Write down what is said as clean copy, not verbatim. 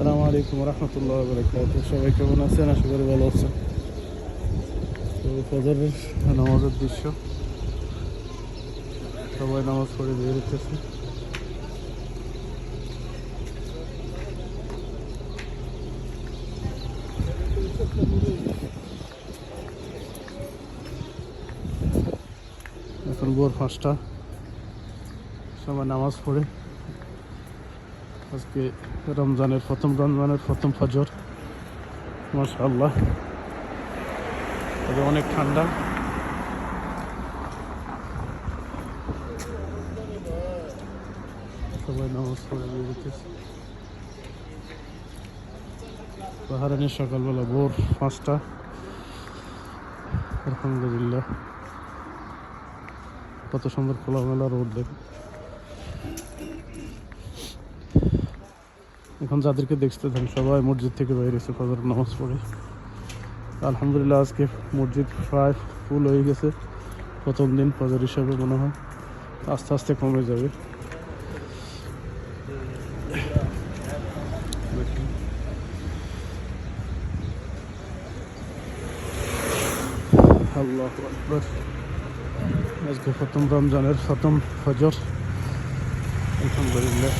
আসসালামু আলাইকুম রহমতুল্লাহ বরকাত। সবাই কেমন আছেন? আশা করি ভালো আছেন। তো ফজরের নামাজের দৃশ্য, সবাই নামাজ পড়ে বের হতেছে। এখন ভোর 5টা, সবাই নামাজ পড়ে। আজকে রমজানের প্রথম ফজর। মাশাআল্লাহ, তবে অনেক ঠান্ডা। সবাই নামাজ পড়ে বের হতেছে। বাহারানের সকালবেলা ভোর 5টা। আলহামদুলিল্লাহ, কত সুন্দর খোলামেলা রোড দেখে। এখন যাদেরকে দেখতে থাকেন সবাই মসজিদ থেকে বের হয়েছে ফজর নামাজ পড়ে। আলহামদুলিল্লাহ, আজকে মসজিদ প্রায় ফুল হয়ে গেছে। প্রথম দিন ফজর হিসাবে মনে হয় আস্তে আস্তে কমে যাবে। আল্লাহু আকবার। আজকে প্রথম রমজানের প্রথম ফজর। আলহামদুলিল্লাহ।